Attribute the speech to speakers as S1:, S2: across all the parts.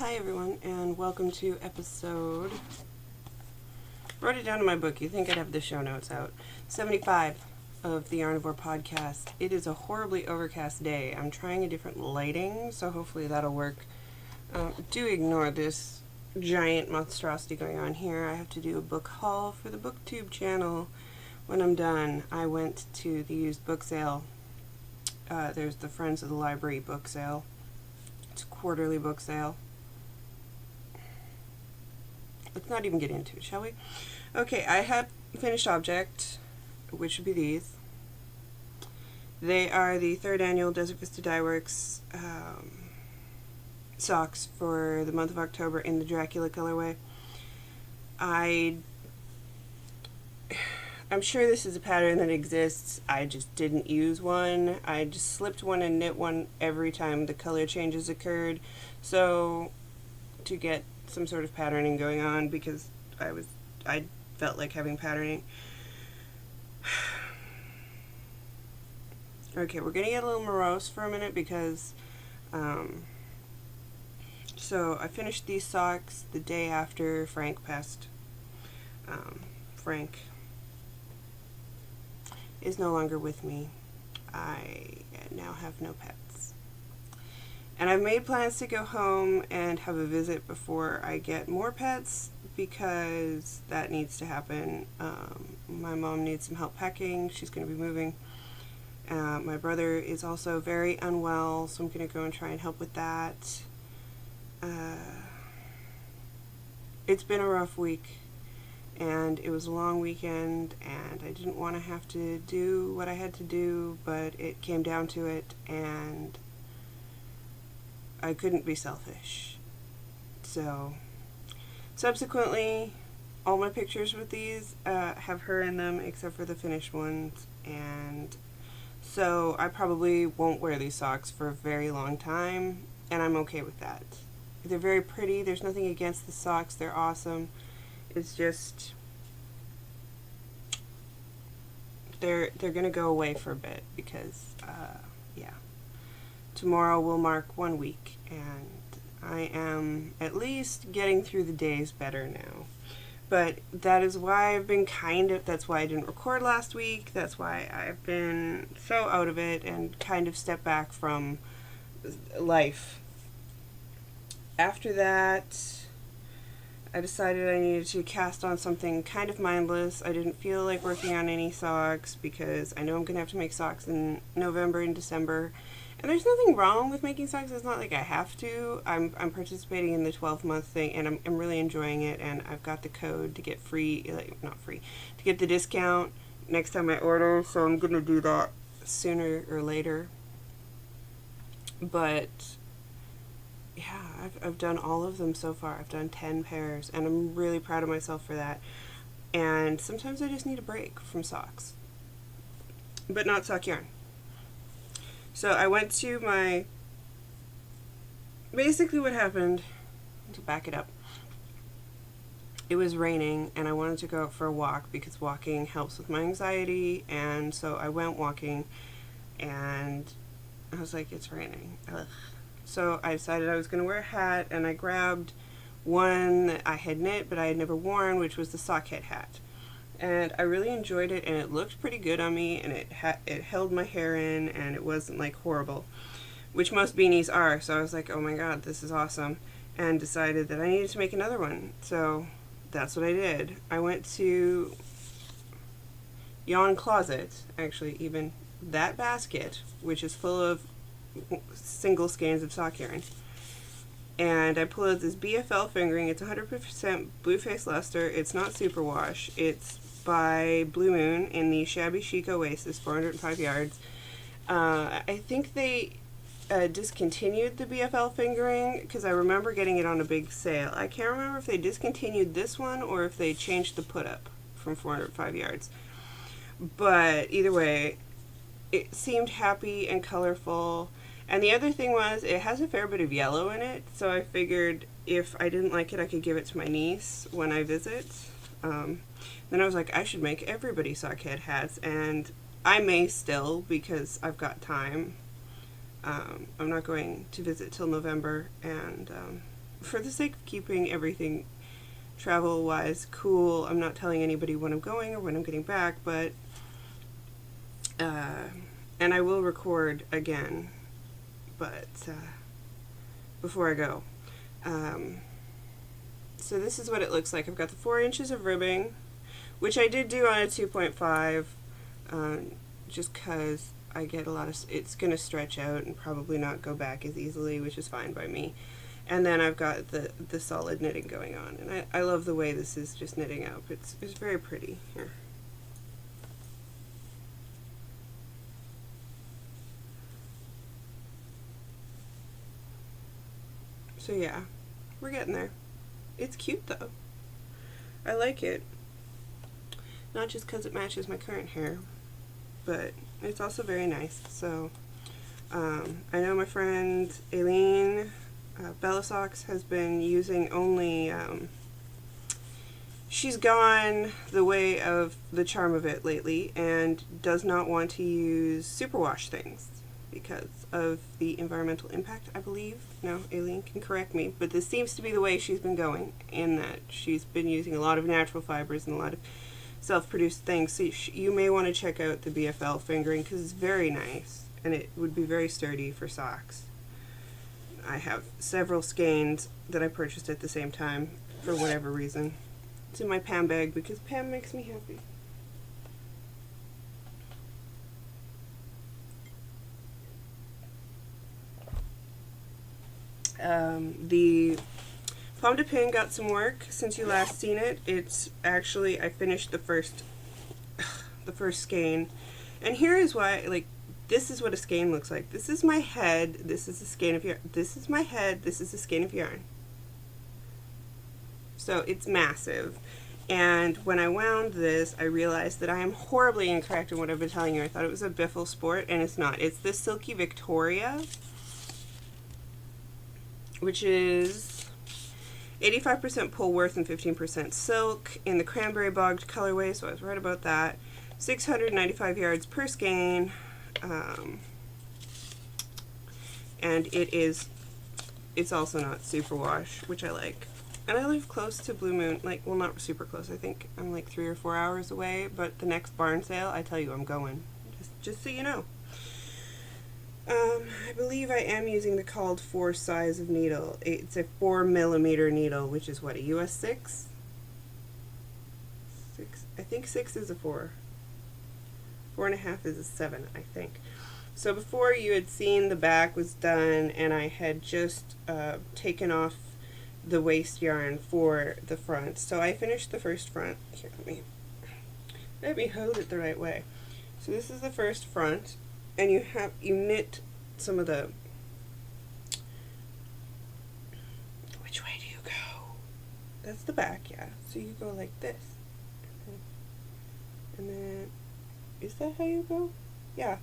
S1: Hi everyone, and welcome to episode, wrote it down in my book, you think I'd have the show notes out, 75 of the Yarnivore podcast. It is a horribly overcast day. I'm trying a different lighting, so hopefully that'll work. Do ignore this giant monstrosity going on here. I have to do a book haul for the BookTube channel. When I'm done, I went to the used book sale. There's the Friends of the Library book sale. It's a quarterly book sale. Let's not even get into it, shall we? Okay, I have finished object, which would be these. They are the 3rd annual Desert Vista Dye Works socks for the month of October in the Dracula colorway. I'm sure this is a pattern that exists. I just didn't use one. I just slipped one and knit one every time the color changes occurred. So to get some sort of patterning going on, because I felt like having patterning. Okay, we're gonna get a little morose for a minute because so I finished these socks the day after Frank passed. Frank is no longer with me. I now have no pets. And I've made plans to go home and have a visit before I get more pets, because that needs to happen. My mom needs some help packing. She's going to be moving. My brother is also very unwell, so I'm going to go and try and help with that. It's been a rough week, and it was a long weekend, and I didn't want to have to do what I had to do, but it came down to it, and I couldn't be selfish. So, subsequently, all my pictures with these have her in them, except for the finished ones, and so I probably won't wear these socks for a very long time, and I'm okay with that. They're very pretty. There's nothing against the socks. They're awesome. It's just they're gonna go away for a bit because yeah. Tomorrow will mark 1 week, and I am at least getting through the days better now. But that is why I've been that's why I didn't record last week. That's why I've been so out of it and kind of stepped back from life. After that, I decided I needed to cast on something kind of mindless. I didn't feel like working on any socks because I know I'm going to have to make socks in November and December. And there's nothing wrong with making socks. It's not like I have to. I'm participating in the 12-month thing, and I'm really enjoying it. And I've got the code to get to get the discount next time I order. So I'm going to do that sooner or later. But yeah, I've done all of them so far. I've done 10 pairs, and I'm really proud of myself for that. And sometimes I just need a break from socks. But not sock yarn. So I went to basically what happened, to back it up, it was raining and I wanted to go out for a walk because walking helps with my anxiety, and so I went walking and I was like, it's raining. Ugh. So I decided I was going to wear a hat, and I grabbed one that I had knit but I had never worn, which was the sockhead hat. And I really enjoyed it, and it looked pretty good on me, and it held my hair in, and it wasn't like horrible, which most beanies are. So I was like, oh my god, this is awesome, and decided that I needed to make another one. So that's what I did. I went to Yawn Closet, actually, even that basket, which is full of single skeins of sock yarn. And I pulled out this BFL fingering. It's 100% Blue Face Luster. It's not superwash. It's by Blue Moon in the Shabby Chic Oasis, 405 yards. I think they discontinued the BFL fingering because I remember getting it on a big sale. I can't remember if they discontinued this one or if they changed the put-up from 405 yards. But either way, it seemed happy and colorful. And the other thing was, it has a fair bit of yellow in it, so I figured if I didn't like it, I could give it to my niece when I visit. Then I was like, I should make everybody sockhead hats, and I may still, because I've got time. I'm not going to visit till November, and for the sake of keeping everything travel-wise cool, I'm not telling anybody when I'm going or when I'm getting back, but and I will record again, but before I go. So this is what it looks like. I've got the 4 inches of ribbing, which I did do on a 2.5, just because I get a lot of, it's going to stretch out and probably not go back as easily, which is fine by me. And then I've got the solid knitting going on, and I love the way this is just knitting up. It's very pretty. Here. So yeah, we're getting there. It's cute though. I like it. Not just because it matches my current hair, but it's also very nice. So I know my friend Aileen Bella Socks has been using only, she's gone the way of the charm of it lately and does not want to use superwash things because of the environmental impact, I believe. No, Aileen can correct me, but this seems to be the way she's been going, in that she's been using a lot of natural fibers and a lot of self-produced things. So you may want to check out the BFL fingering because it's very nice and it would be very sturdy for socks. I have several skeins that I purchased at the same time for whatever reason. It's in my Pam bag because Pam makes me happy. The Pomme de Pin got some work since you last seen it. It's actually, I finished the first skein, and here is why, like, this is what a skein looks like. This is my head, this is a skein of yarn. This is my head, this is a skein of yarn. So it's massive. And when I wound this, I realized that I am horribly incorrect in what I've been telling you. I thought it was a Biffle Sport, and it's not. It's the Silky Victoria, which is 85% Pullworth and 15% silk in the Cranberry Bogged colorway, so I was right about that. 695 yards per skein, and it's also not superwash, which I like. And I live close to Blue Moon, like, well, not super close. I think I'm like 3 or 4 hours away, but the next barn sale, I tell you, I'm going. Just so you know. I believe I am using the called for size of needle. It's a 4mm needle, which is what, a US 6? 6? I think 6 is a 4. 4.5 is a 7, I think. So before you had seen the back was done, and I had just taken off the waste yarn for the front. So I finished the first front. Here, let me hold it the right way. So this is the first front, and you knit some of the, which way do you go? That's the back, yeah. So you go like this, and then is that how you go? Yeah,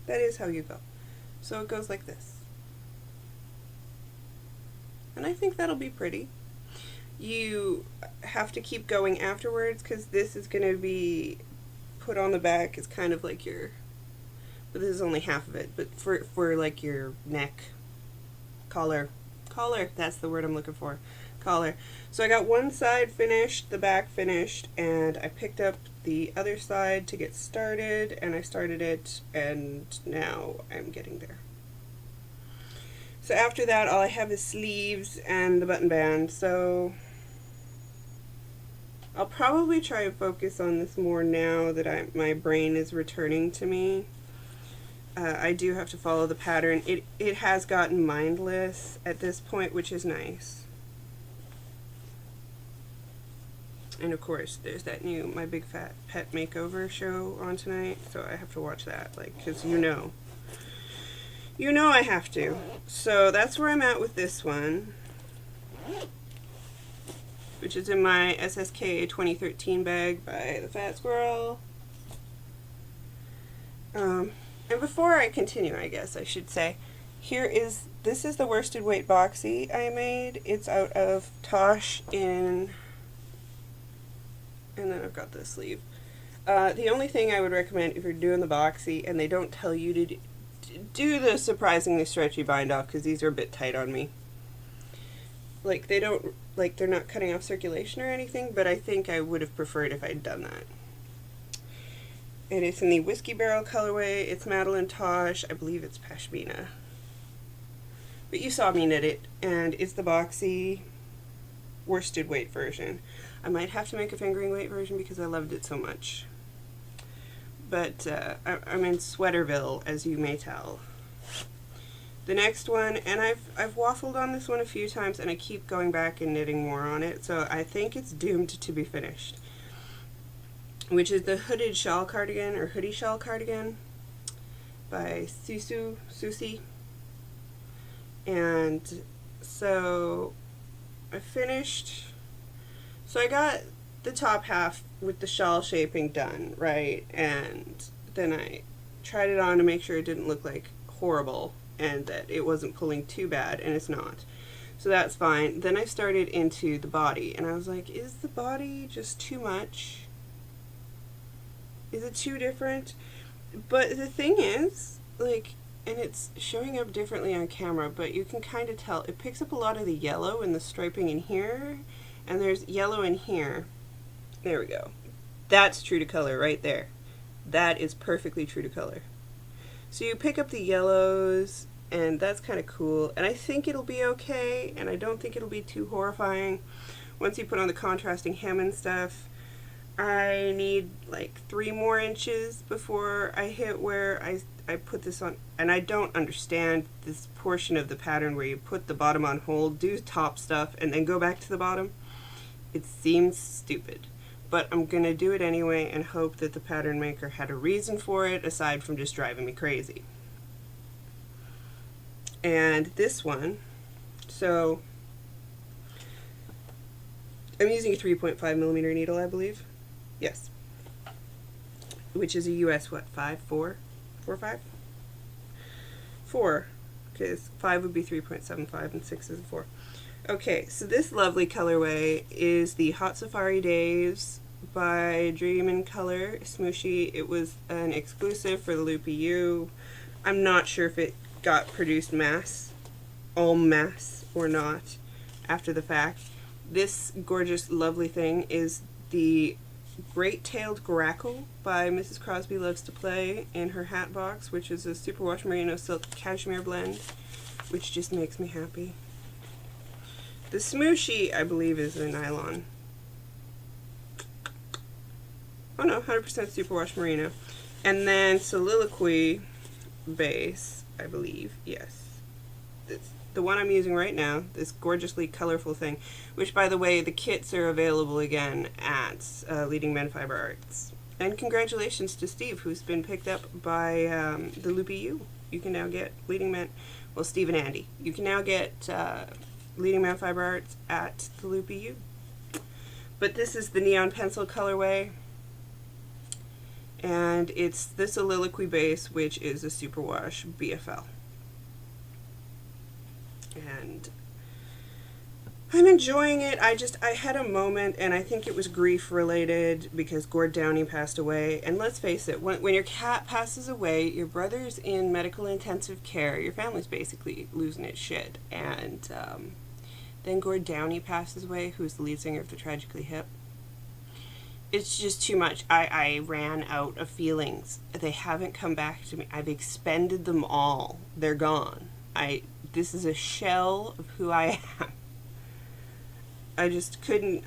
S1: that is how you go. So it goes like this. And I think that'll be pretty. You have to keep going afterwards because this is going to be put on the back as kind of like your, but this is only half of it, but for like your neck, collar, that's the word I'm looking for, collar. So I got one side finished, the back finished, and I picked up the other side to get started, and I started it, and now I'm getting there. So after that, all I have is sleeves and the button band, so I'll probably try and focus on this more now that my brain is returning to me. I do have to follow the pattern. It has gotten mindless at this point, which is nice. And of course, there's that new My Big Fat Pet Makeover show on tonight, so I have to watch that, like, because you know I have to. So that's where I'm at with this one, which is in my SSK 2013 bag by the Fat Squirrel. And before I continue, I guess I should say, this is the worsted weight boxy I made. It's out of Tosh and then I've got this sleeve. The only thing I would recommend if you're doing the boxy and they don't tell you to do the surprisingly stretchy bind off, because these are a bit tight on me. like they don't, like they're not cutting off circulation or anything, but I think I would have preferred if I'd done that. And it's in the Whiskey Barrel colorway. It's Madeline Tosh. I believe it's Pashmina. But you saw me knit it, and it's the boxy worsted weight version. I might have to make a fingering weight version because I loved it so much. But I'm in Sweaterville, as you may tell. The next one, and I've waffled on this one a few times, and I keep going back and knitting more on it, so I think it's doomed to be finished. Which is the Hooded Shawl Cardigan, or Hoodie Shawl Cardigan, by Susie. And so I finished, so I got the top half with the shawl shaping done, right? And then I tried it on to make sure it didn't look like horrible and that it wasn't pulling too bad, and it's not. So that's fine. Then I started into the body, and I was like, is the body just too much? Is it too different? But the thing is, like, and it's showing up differently on camera, but you can kind of tell, it picks up a lot of the yellow and the striping in here, and there's yellow in here. There we go. That's true to color right there. That is perfectly true to color. So you pick up the yellows, and that's kind of cool, and I think it'll be okay, and I don't think it'll be too horrifying. Once you put on the contrasting hem and stuff, I need like 3 more inches before I hit where I put this on, and I don't understand this portion of the pattern where you put the bottom on hold, do top stuff, and then go back to the bottom. It seems stupid, but I'm gonna do it anyway and hope that the pattern maker had a reason for it aside from just driving me crazy. And this one, so I'm using a 3.5mm needle, I believe. Yes. Which is a US, what, 5, 4? 4, 5? 4, because 5 would be 3.75 and 6 is a 4. Okay, so this lovely colorway is the Hot Safari Days by Dream in Color Smooshy. It was an exclusive for the Loopy U. I'm not sure if it got produced en masse or not after the fact. This gorgeous, lovely thing is the Great-Tailed Grackle by Mrs. Crosby Loves to Play in her hat box, which is a superwash merino silk cashmere blend, which just makes me happy. The Smooshy, I believe, is a nylon. Oh no, 100% superwash merino. And then Soliloquy base, I believe, yes. It's the one I'm using right now, this gorgeously colorful thing, which, by the way, the kits are available again at Leading Men Fiber Arts. And congratulations to Steve, who's been picked up by the Loopy U. You can now get Leading Men, well, Steve and Andy. You can now get Leading Men Fiber Arts at the Loopy U. But this is the Neon Pencil colorway, and it's the Soliloquy base, which is a superwash BFL. And I'm enjoying it. I had a moment, and I think it was grief related because Gord Downey passed away. And let's face it, when your cat passes away, your brother's in medical intensive care, your family's basically losing its shit. And then Gord Downey passes away, who's the lead singer of the Tragically Hip. It's just too much. I ran out of feelings. They haven't come back to me. I've expended them all. They're gone. This is a shell of who I am. I just couldn't,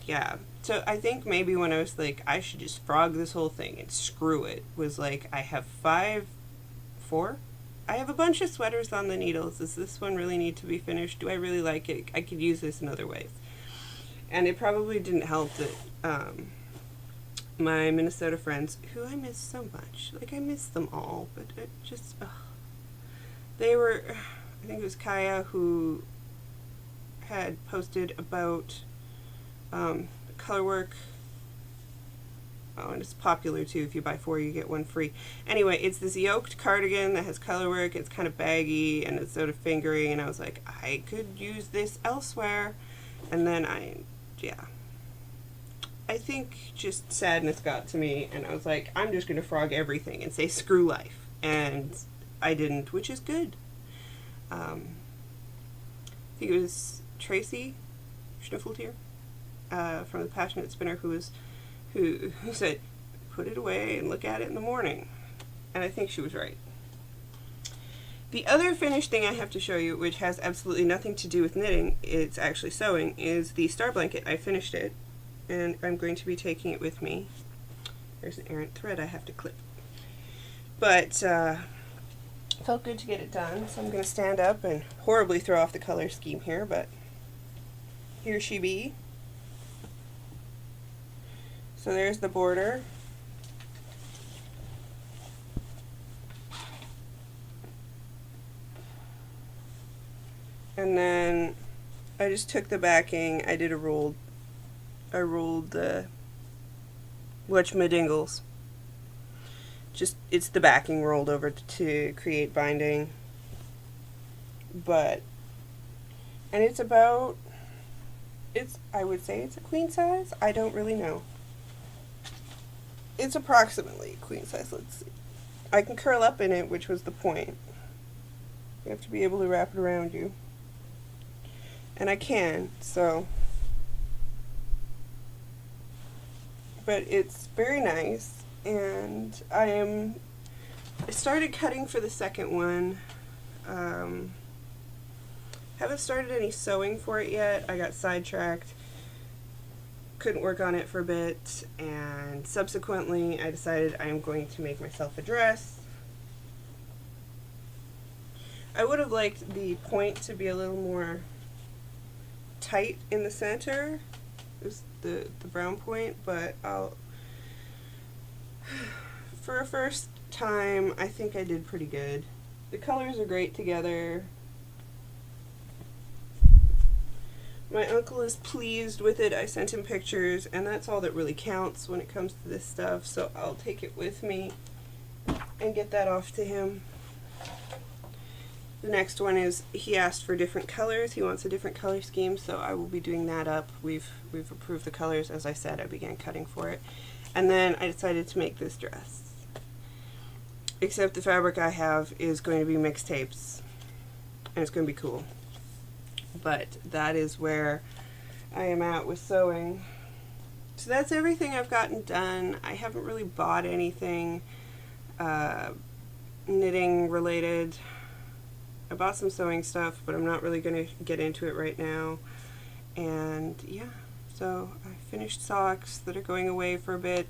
S1: yeah. So I think maybe when I was like, I should just frog this whole thing and screw it, was like, I have 4? I have a bunch of sweaters on the needles. Does this one really need to be finished? Do I really like it? I could use this in other ways. And it probably didn't help that my Minnesota friends, who I miss so much, like I miss them all, but it just, they were, I think it was Kaya who had posted about color work. Oh, and it's popular too. If you buy 4, you get 1 free. Anyway, it's this yoked cardigan that has color work. It's kind of baggy and it's sort of fingering, and I was like, I could use this elsewhere. And then I think just sadness got to me, and I was like, I'm just going to frog everything and say screw life. And I didn't, which is good. I think it was Tracy Schnuffeltier from the Passionate Spinner, who said, put it away and look at it in the morning. And I think she was right. The other finished thing I have to show you, which has absolutely nothing to do with knitting, it's actually sewing, is the star blanket. I finished it, and I'm going to be taking it with me. There's an errant thread I have to clip. But felt good to get it done, so I'm going to stand up and horribly throw off the color scheme here, but here she be. So there's the border. And then I just took the backing, I rolled whatchamajingles. Just, it's the backing rolled over to create binding. But, and it's about, I would say it's a queen size. I don't really know. It's approximately queen size, let's see. I can curl up in it, which was the point. You have to be able to wrap it around you. And I can, so. But it's very nice, and I started cutting for the second one. Haven't started any sewing for it yet. I got sidetracked, couldn't work on it for a bit, and subsequently I decided I am going to make myself a dress. I would have liked the point to be a little more tight in the center, is the brown point, but for a first time, I think I did pretty good. The colors are great together. My uncle is pleased with it. I sent him pictures, and that's all that really counts when it comes to this stuff, so I'll take it with me and get that off to him. The next one is, he asked for different colors. He wants a different color scheme, so I will be doing that up. We've approved the colors. As I said, I began cutting for it. And then I decided to make this dress. Except the fabric I have is going to be mixed tapes, and it's going to be cool. But that is where I am at with sewing. So that's everything I've gotten done. I haven't really bought anything knitting related. I bought some sewing stuff, but I'm not really going to get into it right now. And yeah, so I finished socks that are going away for a bit.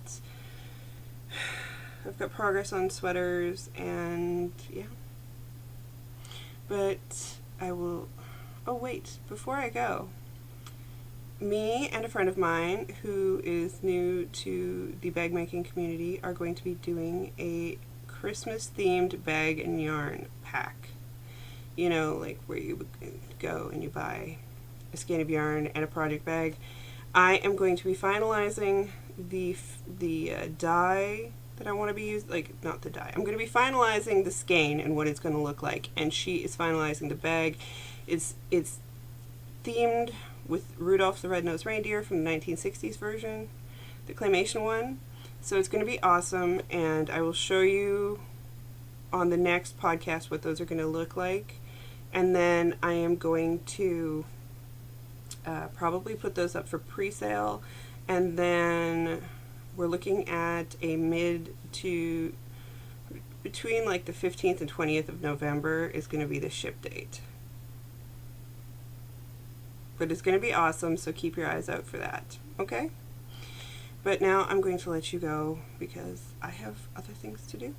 S1: I've got progress on sweaters, and yeah. But I will, oh wait, before I go, me and a friend of mine who is new to the bag making community are going to be doing a Christmas themed bag and yarn pack. You know, like where you go and you buy a skein of yarn and a project bag. I am going to be finalizing the dye that I want to be using, like, not the dye. I'm going to be finalizing the skein and what it's going to look like, and she is finalizing the bag. It's themed with Rudolph the Red-Nosed Reindeer from the 1960s version, the claymation one. So it's going to be awesome, and I will show you on the next podcast what those are going to look like. And then I am going to probably put those up for pre-sale, and then we're looking at a between like the 15th and 20th of November is going to be the ship date. But it's going to be awesome, so keep your eyes out for that, okay? But now I'm going to let you go because I have other things to do.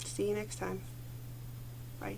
S1: See you next time. Bye.